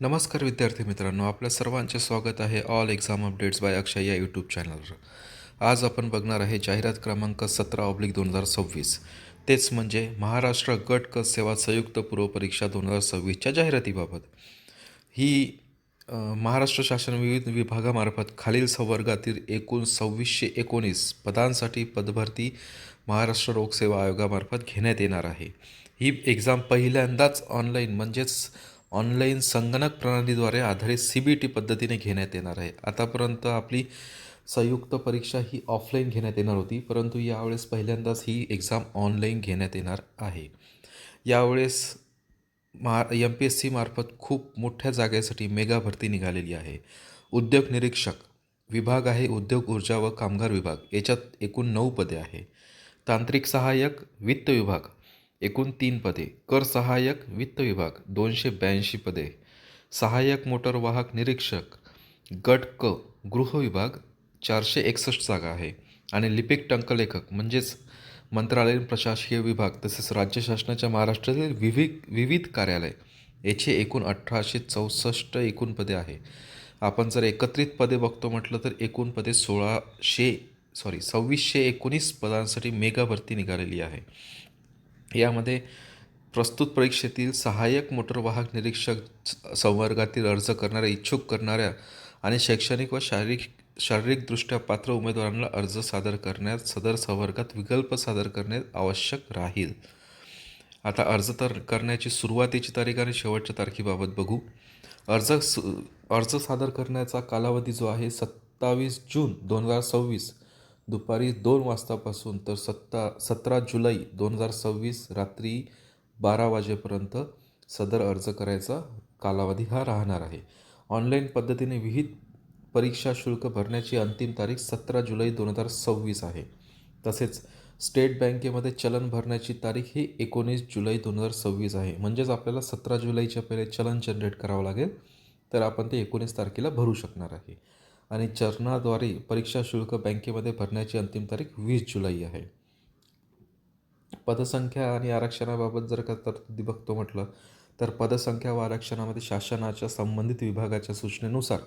नमस्कार विद्यार्थी मित्रांनो, आपल्या सर्वांचे स्वागत आहे ऑल एक्झाम अपडेट्स बाय अक्षय या यूट्यूब चॅनलवर. आज आपण बघणार आहे जाहिरात क्रमांक 17/2026. तेच म्हणजे महाराष्ट्र गट क सेवा संयुक्त पूर्व परीक्षा 2026च्या जाहिरातीबाबत. ही महाराष्ट्र शासन विविध विभागामार्फत खालील संवर्गातील एकूण 2619 पदांसाठी पदभरती महाराष्ट्र लोकसेवा आयोगामार्फत घेण्यात येणार आहे. ही एक्झाम पहिल्यांदाच ऑनलाईन संगणक प्रणालीद्वारे आधारित CBT पद्धतीने घेण्यात येणार आहे. आतापर्यंत आपली संयुक्त परीक्षा ही ऑफलाईन घेण्यात येणार होती, परंतु यावेळेस पहिल्यांदाच ही एक्झाम ऑनलाईन घेण्यात येणार आहे. यावेळेस MPSC मार्फत खूप मोठ्या जागेसाठी मेगा भरती निघालेली आहे. उद्योग निरीक्षक विभाग आहे उद्योग, ऊर्जा व कामगार विभाग. याच्यात एकूण 9 पदे आहे. तांत्रिक सहाय्यक वित्त विभाग एकूण 3 पदे. कर सहाय्यक वित्त विभाग 282 पदे. सहाय्यक मोटर वाहक निरीक्षक गट क गृह विभाग 461 जागा आहे. आणि लिपिक टंकलेखक म्हणजेच मंत्रालयीन प्रशासकीय विभाग तसेच राज्य शासनाच्या महाराष्ट्रातील विविध कार्यालय याचे एकूण 1864 एकूण पदे आहे. आपण जर एकत्रित पदे बघतो म्हटलं तर एकूण पदे 2619 पदांसाठी मेगा भरती निघालेली आहे. यामध्ये प्रस्तुत परीक्षेतील सहाय्यक मोटर वाहक निरीक्षक संवर्गातील अर्ज करणाऱ्या इच्छुक करणाऱ्या आणि शैक्षणिक व शारीरिकदृष्ट्या पात्र उमेदवारांना अर्ज सादर करण्यात सदर संवर्गात विकल्प सादर करणे आवश्यक राहील. आता अर्ज करण्याची सुरुवातीची तारीख आणि शेवटच्या तारखेबाबत बघू. अर्ज सादर करण्याचा कालावधी जो आहे 27 जून 2026 दुपारी 2 वाजतापासून तर 17 जुलै 2026 रात्री 12 वाजेपर्यंत सदर अर्ज करायचा कालावधी हा राहणार आहे. ऑनलाईन पद्धतीने विहित परीक्षा शुल्क भरण्याची अंतिम तारीख 17 जुलै 2026 आहे. तसेच स्टेट बँकेमध्ये चलन भरण्याची तारीख ही 19 जुलै 2026 आहे. म्हणजेच आपल्याला 17 जुलैच्या पहिले चलन जनरेट करावं लागेल, तर आपण ते 19 तारखेला भरू शकणार आहे. आणि चलनाद्वारे परीक्षा शुल्क बँकेमध्ये भरण्याची अंतिम तारीख 20 जुलै आहे. पदसंख्या आणि आरक्षणाबाबत जर का तरतुदी बघतो म्हटलं तर पदसंख्या व आरक्षणामध्ये शासनाच्या संबंधित विभागाच्या सूचनेनुसार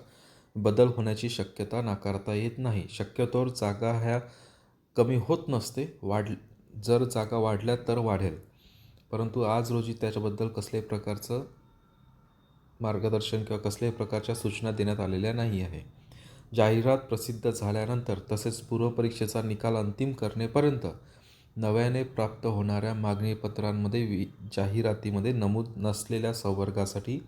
बदल होण्याची शक्यता नाकारता येत नाही. शक्यतोवर जागा ह्या कमी होत नसते, जर जागा वाढल्या तर वाढेल, परंतु आज रोजी त्याच्याबद्दल कसल्याही प्रकारचं मार्गदर्शन किंवा कसल्याही प्रकारच्या सूचना देण्यात आलेल्या नाही आहे. जाहिरात प्रसिद्ध झाल्यानंतर तसेच पूर्वपरीक्षेचा निकाल अंतिम करणेपर्यंत नव्याने प्राप्त होणाऱ्या मागणीपत्रांमध्ये जाहिरातीमध्ये नमूद नसलेल्या संवर्गासाठी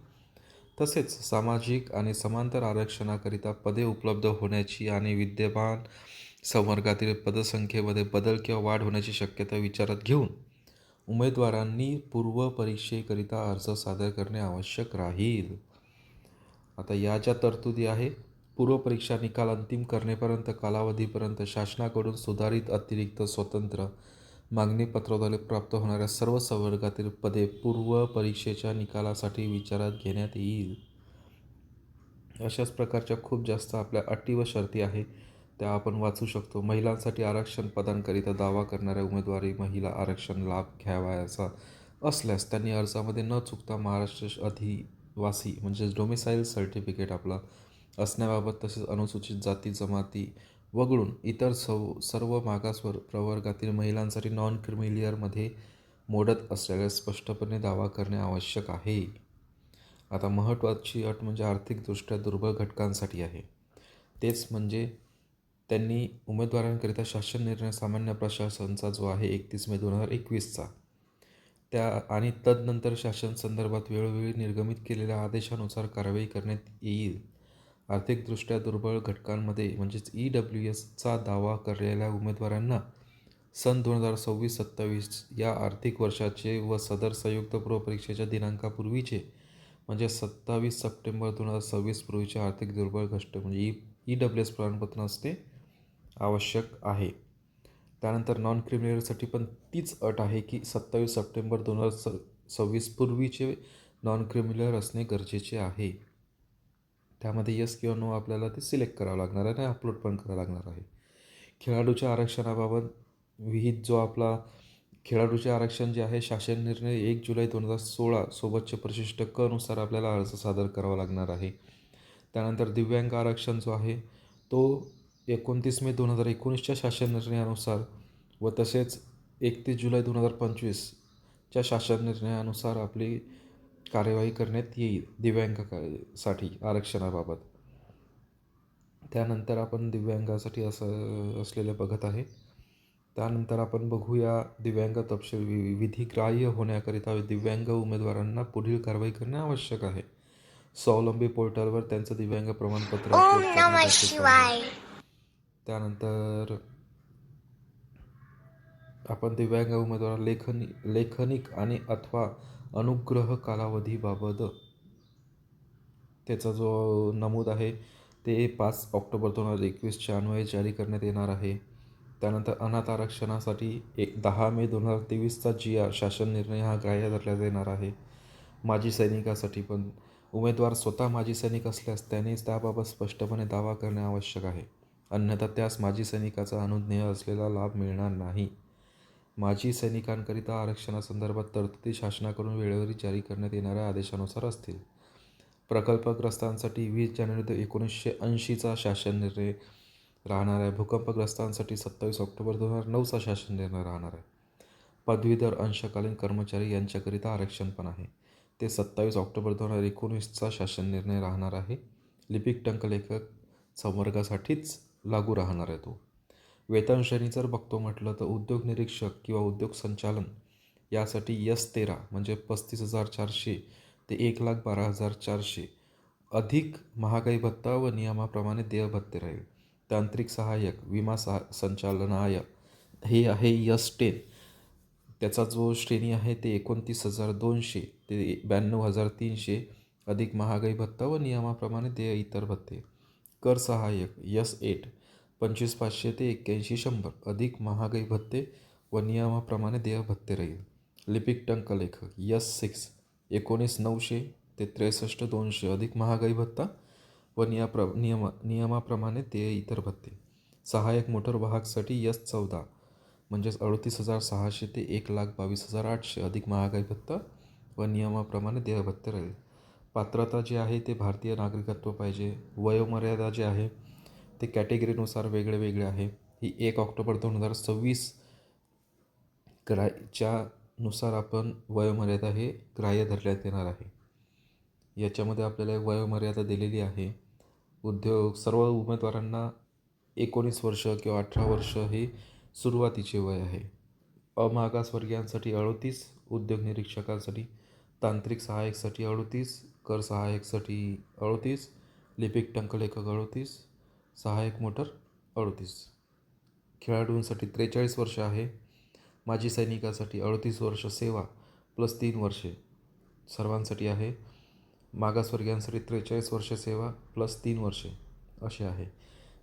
तसेच सामाजिक आणि समांतर आरक्षणाकरिता पदे उपलब्ध होण्याची आणि विद्यमान संवर्गातील पदसंख्येमध्ये बदल किंवा वाढ होण्याची शक्यता विचारात घेऊन उमेदवारांनी पूर्वपरीक्षेकरिता अर्ज सादर करणे आवश्यक राहील. आता या ज्या तरतुदी आहे, पूर्वपरीक्षा निकाल अंतिम करणेपर्यंत कालावधीपर्यंत शासनाकडून सुधारित अतिरिक्त स्वतंत्र मागणीपत्राद्वारे प्राप्त होणाऱ्या सर्व संवर्गातील पदे पूर्व परीक्षेच्या निकालासाठी विचारात घेण्यात येईल. अशाच प्रकारच्या खूप जास्त आपल्या अटी व शर्ती आहे, त्या आपण वाचू शकतो. महिलांसाठी आरक्षण पदांकरिता दावा करणाऱ्या उमेदवारी महिला आरक्षण लाभ घ्यावयाचा असल्यास त्यांनी अर्जामध्ये न चुकता महाराष्ट्र अधिवासी म्हणजेच डोमिसाईल सर्टिफिकेट आपला असण्याबाबत तसेच अनुसूचित जाती जमाती वगळून इतर सर्व मागास प्रवर्गातील महिलांसाठी नॉन क्रिमिलियरमध्ये मोडत असल्यास स्पष्टपणे दावा करणे आवश्यक आहे. आता महत्त्वाची अट म्हणजे आर्थिकदृष्ट्या दुर्बल घटकांसाठी आहे. तेच म्हणजे त्यांनी उमेदवारांकरिता शासन निर्णय सामान्य प्रशासनचा जो आहे 31 मे 2021चा त्या आणि तदनंतर शासन संदर्भात वेळोवेळी निर्गमित केलेल्या आदेशानुसार कारवाई करण्यात येईल. आर्थिकदृष्ट्या दुर्बल घटकांमध्ये म्हणजेच EWSचा दावा केलेल्या उमेदवारांना सन 2026-27 या आर्थिक वर्षाचे व सदर संयुक्त पूर्वपरीक्षेच्या दिनांकापूर्वीचे म्हणजे 27 सप्टेंबर 2026 पूर्वीचे आर्थिक दुर्बल घटक म्हणजे EWS प्रमाणपत्र असणे आवश्यक आहे. त्यानंतर नॉन क्रिमिलियरसाठी पण तीच अट आहे की 27 सप्टेंबर 2026 पूर्वीचे नॉन क्रिमिलियर असणे गरजेचे आहे. त्यामध्ये येस किंवा नो आपल्याला ते सिलेक्ट करावं लागणार आहे आणि अपलोड पण करावं लागणार आहे. खेळाडूच्या आरक्षणाबाबत विहित जो आपला खेळाडूचे आरक्षण जे आहे शासन निर्णय 1 जुलै 2016 सोबतचे परिशिष्ट क नुसार आपल्याला अर्ज सादर करावा लागणार आहे. त्यानंतर दिव्यांग आरक्षण जो आहे तो 29 मे 2019च्या शासन निर्णयानुसार व तसेच 31 जुलै 2025च्या शासन निर्णयानुसार आपली कार्यवाही करण्यात येईल साठी आरक्षणाबाबत. त्यानंतर आपण दिव्यांगासाठी असलेले बघत आहे. त्यानंतर आपण बघूया दिव्यांग तपशील विधी ग्राह्य होण्याकरिता दिव्यांग उमेदवारांना पुढील कारवाई करणे आवश्यक आहे. स्वावलंबी पोर्टलवर त्यांचं दिव्यांग प्रमाणपत्र अपलोड करणे गरजेचं आहे. त्यानंतर आपण दिव्यांग उमेदवार लेखनिक आणि अथवा अनुग्रह कालावधीबाबत त्याचा जो नमूद आहे ते 5 ऑक्टोबर 2021च्या अन्वये जारी करण्यात येणार आहे. त्यानंतर अनाथ आरक्षणासाठी 10 मे 2023चा शासन निर्णय हा ग्राह्य धरण्यात येणार आहे. माजी सैनिकासाठी पण उमेदवार स्वतः माजी सैनिक असल्यास त्यानेच त्याबाबत स्पष्टपणे दावा करणे आवश्यक आहे. अन्यथा त्यास माजी सैनिकाचा अनुज्ञेय असलेला लाभ मिळणार नाही. माजी सैनिकांकरिता आरक्षणासंदर्भात तरतुदी शासनाकडून वेळोवेळी जारी करण्यात येणाऱ्या आदेशानुसार असतील. प्रकल्पग्रस्तांसाठी 20 जानेवारी 1980चा शासन निर्णय राहणार आहे. भूकंपग्रस्तांसाठी 27 ऑक्टोबर 2009चा शासन निर्णय राहणार आहे. पदवीधर अंशकालीन कर्मचारी यांच्याकरिता आरक्षण पण आहे. ते 27 ऑक्टोबर 2019चा शासन निर्णय राहणार आहे. लिपिक टंकलेखक संवर्गासाठीच लागू राहणार आहे तो. वेतन श्रेणी जर बघतो म्हटलं तर उद्योग निरीक्षक किंवा उद्योग संचालन यासाठी S13 म्हणजे 35,400 ते 1,12,400 अधिक महागाई भत्ता व नियमाप्रमाणे देय भत्ते राहील. तांत्रिक सहाय्यक विमा संचालनाय हे आहे S10. त्याचा जो श्रेणी आहे ते 29,200 ते 92,300 अधिक महागाई भत्ता व नियमाप्रमाणे देय इतर भत्ते. कर सहाय्यक S8 25,500 ते 81,100 अधिक महागाई भत्ते व नियमाप्रमाणे देय भत्ते राहील. लिपिक टंकलेखक S6 19,900 ते 63,200 अधिक महागाई भत्ता व नियमाप्रमाणे देय इतर भत्ते. सहाय्यक मोटर वाहकसाठी S14 म्हणजेच 38,600 ते 1,22,800 अधिक महागाई भत्ता व नियमाप्रमाणे देय भत्ते राहील. पात्रता जे आहे ते भारतीय नागरिकत्व पाहिजे. वयोमर्यादा जे आहे ते कॅटेगरीनुसार वेगळे वेगळे आहे. ही 1 ऑक्टोबर 2026 च्या नुसार आपण वयोमर्यादा हे ग्राह्य धरण्यात येणार आहे. याच्यामध्ये आपल्याला वयोमर्यादा दिलेली आहे. सर्व उमेदवारांना 19 वर्ष किंवा 18 वर्ष हे सुरुवातीचे वय आहे. अमागासवर्गीयांसाठी 38, उद्योग निरीक्षकांसाठी, तांत्रिक सहाय्यकसाठी 38, कर सहाय्यकसाठी 38, लिपिक टंकलेखक 38, सहाय्यक मोटर 38. खेळाडूंसाठी 43 वर्ष आहे. माजी सैनिकासाठी 38 वर्ष सेवा प्लस 3 वर्षे सर्वांसाठी आहे. मागासवर्गीयांसाठी 43 वर्ष सेवा प्लस 3 वर्षे असे आहे.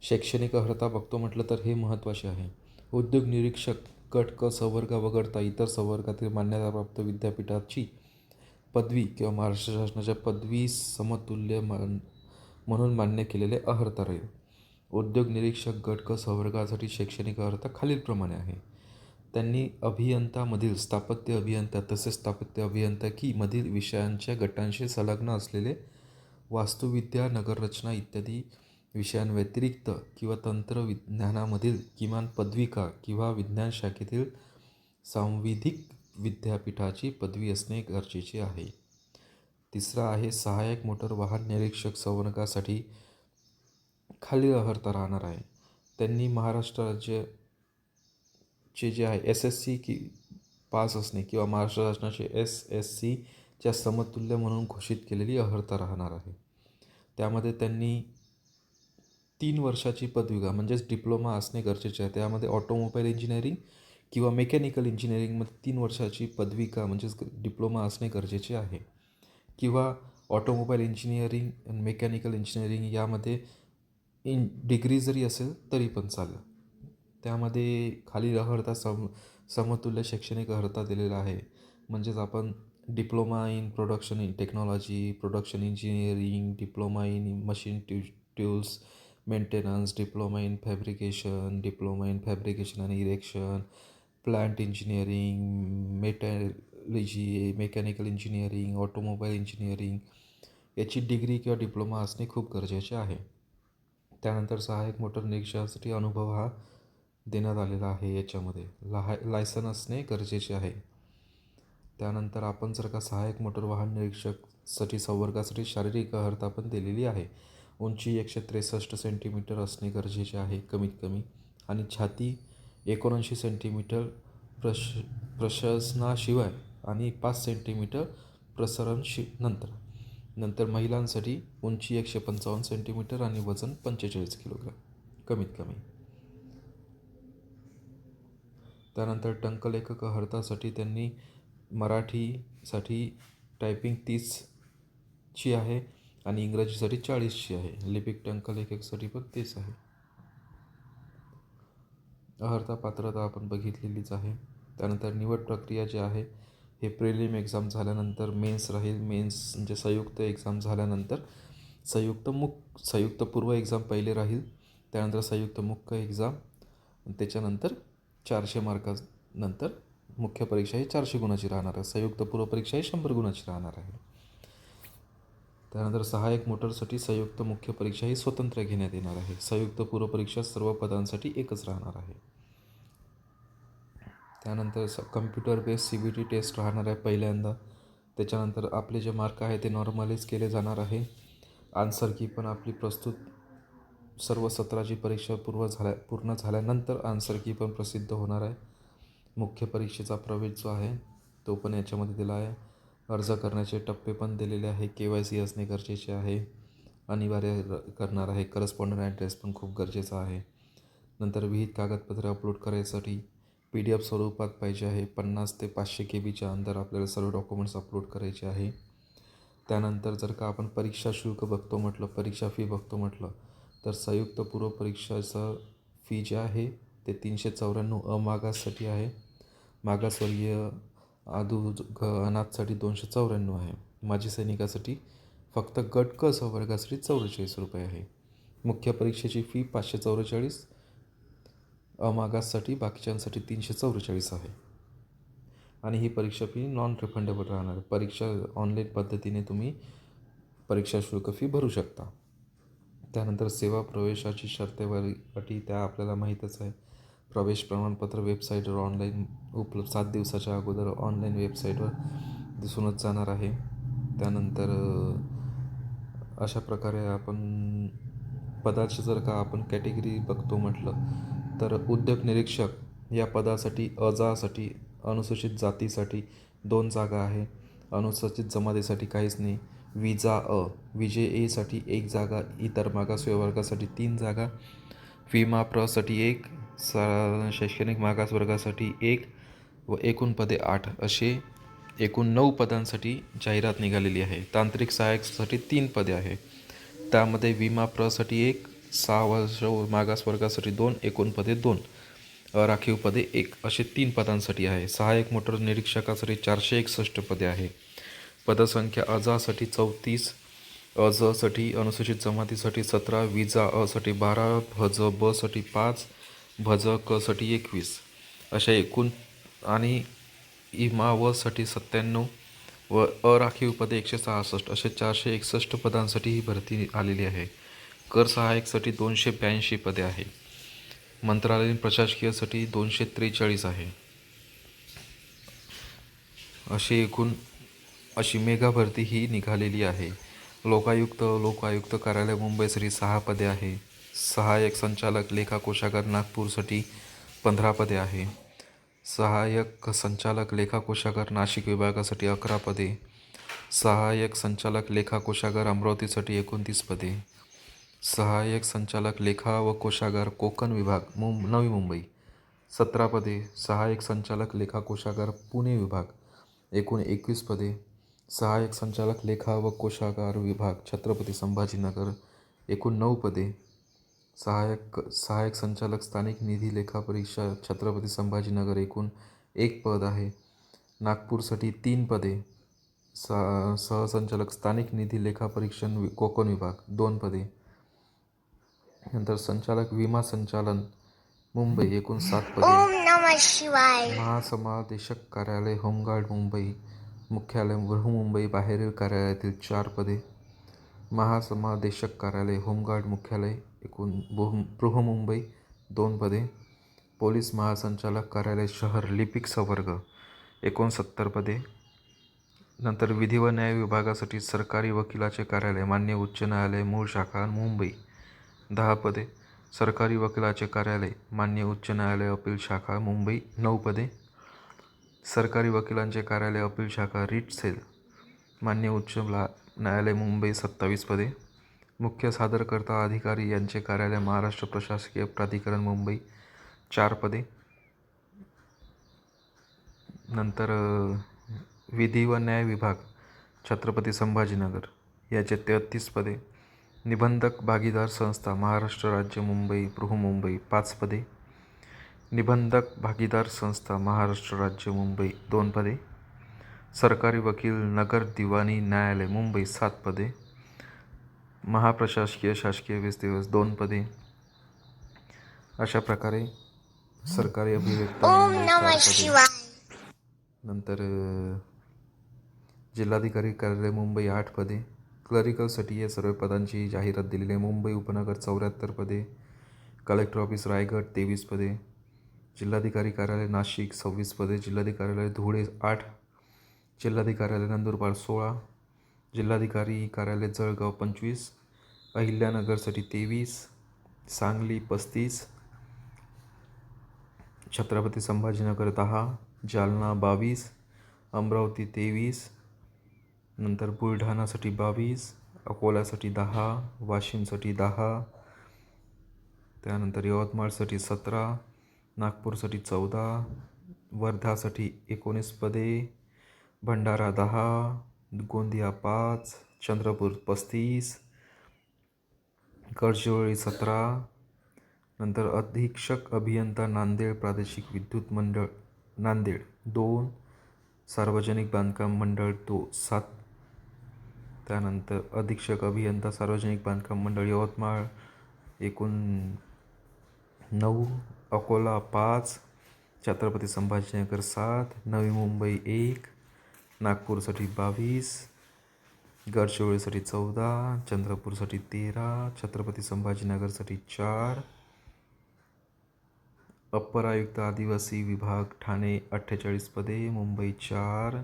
शैक्षणिक अर्हता बघतो म्हटलं तर हे महत्त्वाचे आहे. उद्योग निरीक्षक गट क संवर्ग वगळता इतर संवर्गातील मान्यताप्राप्त विद्यापीठाची पदवी किंवा महाराष्ट्र शासनाच्या पदवी समतुल्य म्हणून मान्य केलेले अर्हता राहील. उद्योग निरीक्षक गट क संवर्गासाठी शैक्षणिक अर्हता खालीलप्रमाणे आहे. त्यांनी अभियंतामधील स्थापत्य अभियंता तसेच स्थापत्य अभियंत्रिकीमधील विषयांच्या गटांशी संलग्न असलेले वास्तुविद्या, नगररचना इत्यादी विषयांव्यतिरिक्त किंवा तंत्रविज्ञानामधील किमान पदविका किंवा विज्ञान शाखेतील सांविधिक विद्यापीठाची पदवी असणे गरजेचे आहे. तिसरा आहे सहाय्यक मोटर वाहन निरीक्षक संवर्गासाठी खालील अर्हता राहणार आहे. त्यांनी महाराष्ट्र राज्याचे जे आहे SSC पास असणे किंवा महाराष्ट्र शासनाचे SSCच्या समतुल्य म्हणून घोषित केलेली अर्हता राहणार आहे. त्यामध्ये त्यांनी 3 वर्षाची पदविका म्हणजेच डिप्लोमा असणे गरजेचे आहे. त्यामध्ये ऑटोमोबाईल इंजिनिअरिंग किंवा मेकॅनिकल इंजिनिअरिंगमध्ये 3 वर्षाची पदविका म्हणजेच डिप्लोमा असणे गरजेचे आहे. किंवा ऑटोमोबाईल इंजिनिअरिंग आणि मेकॅनिकल इंजिनिअरिंग यामध्ये डिग्री जरी असेल तरी पण चालेल. त्यामध्ये खालील अर्हता समतुल्य शैक्षणिक अर्हता दिलेला आहे. म्हणजेच आपण diploma in production in technology, production engineering, diploma in machine tools maintenance, diploma in fabrication आणि erection, plant engineering, mechanical engineering, automobile engineering याची डिग्री किंवा डिप्लोमा असणे खूप गरजेचे आहे. त्यानंतर सहाय्यक मोटर निरीक्षणासाठी अनुभव हा देण्यात आलेला आहे. याच्यामध्ये लायसन असणे गरजेचे आहे. त्यानंतर आपण जर का सहाय्यक मोटर वाहन निरीक्षकसाठी संवर्गासाठी शारीरिक अर्हता पण दिलेली आहे. उंची 163 सेंटीमीटर असणे गरजेचे आहे कमीत कमी, आणि छाती 79 सेंटीमीटर प्रशसनाशिवाय आणि 5 सेंटीमीटर नंतर महिलांसाठी उंची 155 सेंटीमीटर आणि वजन 45 किलोग्राम कमीत कमी. त्यानंतर टंकलेखक अर्हतासाठी त्यांनी मराठीसाठी टायपिंग 30ची आहे आणि इंग्रजीसाठी 40ची आहे. लिपिक टंकलेखकसाठी पण तेच आहे. अर्हता पात्रता आपण बघितलेलीच आहे. त्यानंतर निवड प्रक्रिया जी आहे हे प्रिलिम एक्झाम झाल्यानंतर मेन्स राहील. मेन्स म्हणजे संयुक्त एक्झाम झाल्यानंतर संयुक्त पूर्व एक्झाम पहिले राहील, त्यानंतर संयुक्त मुख्य एक्झाम, त्याच्यानंतर 400 मार्कानंतर मुख्य परीक्षा ही 400 गुणाची राहणार आहे. संयुक्त पूर्व परीक्षा ही 100 गुणाची राहणार आहे. त्यानंतर सहाय्यक मोटरसाठी संयुक्त मुख्य परीक्षा ही स्वतंत्र घेण्यात येणार आहे. संयुक्त पूर्व परीक्षा सर्व पदांसाठी एकच राहणार आहे. त्यानंतर कम्प्युटर बेस्ड CBT टेस्ट राहणार आहे पहिल्यांदा. त्याच्यानंतर आपले जे मार्क आहे ते नॉर्मलाइज केले जाणार आहे. आन्सर की पण आपली सर्व सत्राची परीक्षा पूर्ण झाल्यानंतर आन्सर की पण प्रसिद्ध होणार आहे. मुख्य परीक्षेचा प्रवेश जो आहे तो पण याच्यामध्ये दिला आहे. अर्ज करण्याचे टप्पे पण दिलेले आहे. KYC असणे गरजेचे आहे, अनिवार्य करणार आहे. करस्पॉन्डंट ॲड्रेस पण खूप गरजेचा आहे. नंतर विहित कागदपत्रे अपलोड करायसाठी PDF स्वरूपात पाहिजे आहे. 50 ते 500 KBच्या अंदर आपल्याला सर्व डॉक्युमेंट्स अपलोड करायचे आहे. त्यानंतर जर का आपण परीक्षा शुल्क बघतो म्हटलं, परीक्षा फी बघतो म्हटलं, तर संयुक्त पूर्व परीक्षाचं फी जे आहे ते 394 अमागाससाठी आहे. मागासवर्गीय अनाथसाठी 294 आहे. माजी सैनिकासाठी फक्त गट क संवर्गासाठी 44 रुपये आहे. मुख्य परीक्षेची फी 544, अमागाससाठी बाकीच्यांसाठी 344 आहे. आणि ही परीक्षा फी नॉन रिफंडेबल राहणार. परीक्षा ऑनलाईन पद्धतीने तुम्ही परीक्षा शुल्क फी भरू शकता. त्यानंतर सेवा प्रवेशाची शर्तेवर अटी त्या आपल्याला माहीतच आहे. प्रवेश प्रमाणपत्र वेबसाईटवर ऑनलाईन उपलब्ध 7 दिवसाच्या अगोदर ऑनलाईन वेबसाईटवर दिसूनच जाणार आहे. त्यानंतर अशा प्रकारे आपण पदाची जर का आपण कॅटेगरी बघतो म्हटलं तर उद्योग निरीक्षक या पदासाठी अजासाठी अनुसूचित जातीसाठी 2 जागा आहे. अनुसूचित जमातीसाठी काहीच नाही. विजे साठी 1 जागा, इतर मागास वर्गासाठी 3 जागा, विमा प्रसाठी 1, शैक्षणिक मागास वर्गासाठी 1 व एकूण पदे 8 असे एकूण 9 पदांसाठी जाहिरात निघालेली आहे. तांत्रिक सहाय्यकसाठी 3 पदे आहे. त्यामध्ये विमा प्रसाठी 1, 6 वर्ष मागास वर्गासाठी 2, एकूण पदे 2, राखीव पदे 1 असे 3 पदांसाठी आहे. सहाय्यक मोटर निरीक्षकासाठी 461 पदे आहे. पदसंख्या अजासाठी 34, अजसाठी अनुसूचित जमातीसाठी 17, विजा असाठी 12, भज बसाठी 5, भज कसाठी 21 अशा एकूण, आणि इमा वसाठी 97 व अराखीव पदे 166 असे 461 पदांसाठी ही भरती आलेली आहे. कर सहाय्यकसाठी 282 पदे आहे. मंत्रालयीन प्रशासकीयसाठी 243 आहे. अशी मेगा भरती ही निघालेली आहे. लोकायुक्त कार्यालय मुंबईसाठी 6 पदे आहे. सहाय्यक संचालक लेखा कोशागार नागपूरसाठी 15 पदे आहे. सहाय्यक संचालक लेखा कोशागार नाशिक विभागासाठी 11 पदे. सहाय्यक संचालक लेखा कोशागार अमरावतीसाठी 29 पदे. सहाय्यक संचालक लेखा व कोशागार कोकण विभाग नवी मुंबई 17 पदे. सहाय्यक संचालक लेखा कोशागार पुणे विभाग एकूण 21 पदे. सहाय्यक संचालक लेखा व कोशागार विभाग छत्रपती संभाजीनगर एकूण 9 पदे. सहाय्यक संचालक स्थानिक निधी लेखा परीक्षा छत्रपती संभाजीनगर एकूण 1 पद आहे. नागपूरसाठी 3 पदे. सहसंचालक स्थानिक निधी लेखा परीक्षण कोकण विभाग 2 पदे. नंतर संचालक विमा संचालन मुंबई एकूण 7 पदे. शिवाय. महासमादेशक कार्यालय होमगार्ड मुंबई मुख्यालय बृहन्मुंबई बाहेरील कार्यालयातील 4 पदे. महासमादेशक कार्यालय होमगार्ड मुख्यालय बृहन्मुंबई 2 पदे. पोलीस महासंचालक कार्यालय शहर लिपिक संवर्ग 69 पदे. नंतर विधी व न्याय विभागासाठी सरकारी वकिलाचे कार्यालय मान्य उच्च न्यायालय मूळ शाखा मुंबई 10 पदे. सरकारी वकिलाचे कार्यालय मान्य उच्च न्यायालय अपील शाखा मुंबई 9 पदे. सरकारी वकिलांचे कार्यालय अपील शाखा रिट सेल मान्य उच्च न्यायालय मुंबई 27 पदे. मुख्य सादरकर्ता अधिकारी यांचे कार्यालय महाराष्ट्र प्रशासकीय प्राधिकरण मुंबई 4 पदे. नंतर विधी व न्याय विभाग छत्रपती संभाजीनगर याचे 33 पदे. निबंधक भागीदार संस्था महाराष्ट्र राज्य मुंबई बृहन्मुंबई 5 पदे. निबंधक भागीदार संस्था महाराष्ट्र राज्य मुंबई 2 पदे. सरकारी वकील नगर दिवाणी न्यायालय मुंबई 7 पदे. महाप्रशासकीय शासकीय दिवस 2 पदे. अशा प्रकारे सरकारी अभिव्यक्ता ओम मुंबई नमः 4 पदे. शिवाय. नंतर जिल्हाधिकारी कार्यालय मुंबई 8 पदे. क्लरिकलसाठी या सर्व पदांची जाहिरात दिलेली आहे. मुंबई उपनगर 74 पदे. कलेक्टर ऑफिस रायगड 23 पदे. जिल्हाधिकारी कार्यालय नाशिक 26 पदे. जिल्हाधिकारी कार्यालय धुळे 8. जिल्हाधिकारी कार्यालय नंदुरबार 16. जिल्हाधिकारी कार्यालय जळगाव 25. अहिल्यानगरसाठी 23. सांगली 35. छत्रपती संभाजीनगर 10. जालना 22. अमरावती 23. नंतर बुलढाणासाठी 22. अकोल्यासाठी 10. वाशिमसाठी 10. त्यानंतर यवतमाळसाठी 17. नागपूरसाठी 14. वर्धासाठी 19 पदे. भंडारा 10. गोंदिया 5. चंद्रपूर 35. गडचिरोली 17. नंतर अधीक्षक अभियंता नांदेड प्रादेशिक विद्युत मंडळ नांदेड 2. सार्वजनिक बांधकाम मंडळ 7. त्यानंतर अधीक्षक अभियंता सार्वजनिक बांधकाम मंडळ यवतमाळ एकूण 9. अकोला 5. छत्रपती संभाजीनगर 7. नवी मुंबई 1. नागपूरसाठी 22. गडचिरोलीसाठी 14. चंद्रपूरसाठी 13. छत्रपती संभाजीनगरसाठी 4. अप्पर आयुक्त आदिवासी विभाग ठाणे 48 पदे. मुंबई 4.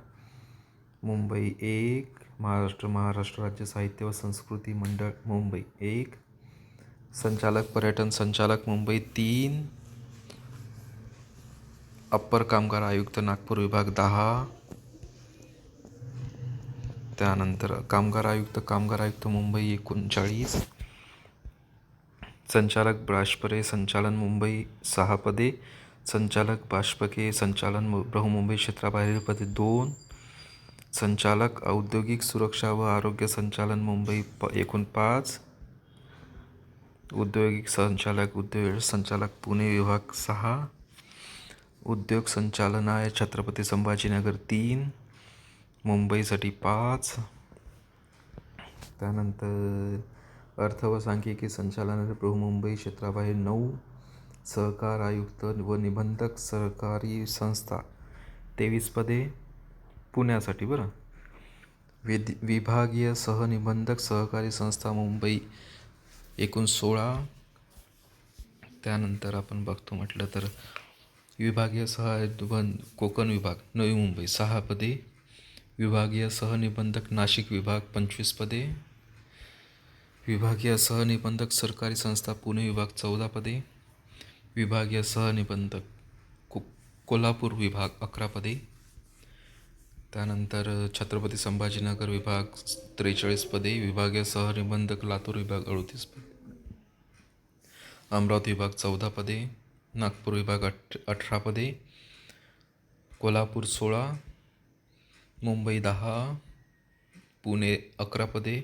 मुंबई 1. महाराष्ट्र राज्य साहित्य व संस्कृती मंडळ मुंबई 1. संचालक पर्यटन संचालक मुंबई 3. अप्पर कामगार आयुक्त नागपूर विभाग 10. त्यानंतर कामगार आयुक्त मुंबई 39. संचालक बाष्परे संचालन मुंबई 6 पदे. संचालक बाष्पके संचालन बृहन्मुंबई क्षेत्राबाहेरील पदे 2. संचालक औद्योगिक सुरक्षा व आरोग्य संचालन मुंबई एकूण 5. उद्योग संचालक पुणे विभाग 6. उद्योग संचालनालय छत्रपती संभाजीनगर 3. मुंबईसाठी 5. त्यानंतर अर्थ व सांख्यिकी संचालनालय बृहन्मुंबई क्षेत्राबाहेर 9. सहकार आयुक्त व निबंधक सहकारी संस्था 23 पदे पुण्यासाठी बरं. विभागीय सहनिबंधक सहकारी संस्था मुंबई एकूण 16. त्यानंतर आपण बघतो म्हटलं तर विभागीय कोकण विभाग नवी मुंबई 6 पदे. विभागीय सहनिबंधक नाशिक विभाग 25 पदे. विभागीय सहनिबंधक सरकारी संस्था पुणे विभाग 14 पदे. विभागीय सहनिबंधक कोल्हापूर विभाग 11 पदे. त्यानंतर छत्रपती संभाजीनगर विभाग 43 पदे. विभागीय सहनिबंधक लातूर विभाग 38 पदे. अमरावती विभाग 14 पदे. नागपूर विभाग 18 पदे. कोल्हापूर 16. मुंबई 10. पुणे 11 पदे.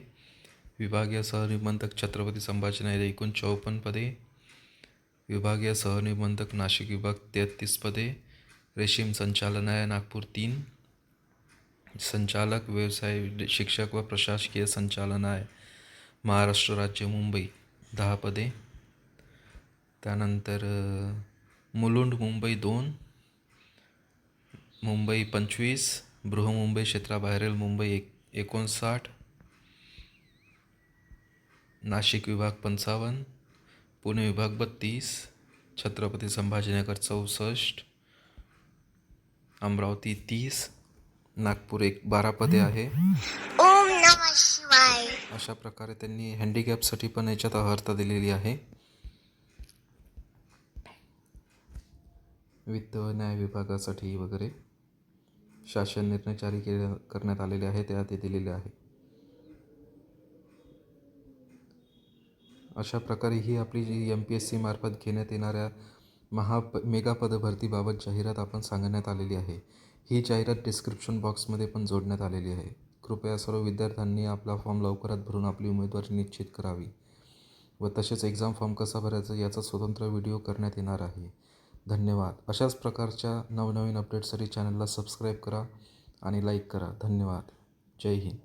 विभागीय सहनिबंधक छत्रपती संभाजीनगर एकूण 54 पदे. विभागीय सहनिबंधक नाशिक विभाग 33 पदे. रेशीम संचालनालय नागपूर 3. संचालक व्यवसाय शिक्षक व प्रशासकीय संचालनालय महाराष्ट्र राज्य मुंबई 10 पदे. त्यानंतर मुलुंड मुंबई 2. मुंबई 25, बृहमुंबई क्षेत्राबाहेरील मुंबई 59, नाशिक विभाग 55, पुणे विभाग 32, छत्रपती संभाजीनगर 64, अमरावती 30, नागपूर 12 पदे आहे. ओम नमः शिवाय. अशा प्रकारे त्यांनी हँडिकॅपसाठी पण याच्यात अर्हता दिलेली आहे. वित्त व न्याय विभागासाठी वगैरे शासन निर्णय जारी करण्यात आलेले आहे, त्यात ते दिलेले आहे. अशा प्रकारे ही आपली जी MPSC मार्फत घेण्यात येणाऱ्या मेगा पदभरतीबाबत जाहिरात आपण सांगण्यात आलेली आहे. ही जाहिरात डिस्क्रिप्शन बॉक्समध्ये पण जोडण्यात आलेली आहे. कृपया सर्व विद्यार्थ्यांनी आपला फॉर्म लवकरात भरून आपली उमेदवारी निश्चित करावी व तसेच एक्झाम फॉर्म कसा भरायचा याचा स्वतंत्र व्हिडिओ करण्यात येणार आहे. धन्यवाद. अशाच प्रकारच्या नवनवीन अपडेट्ससाठी चॅनलला सबस्क्राईब करा आणि लाईक करा. धन्यवाद. जय हिंद.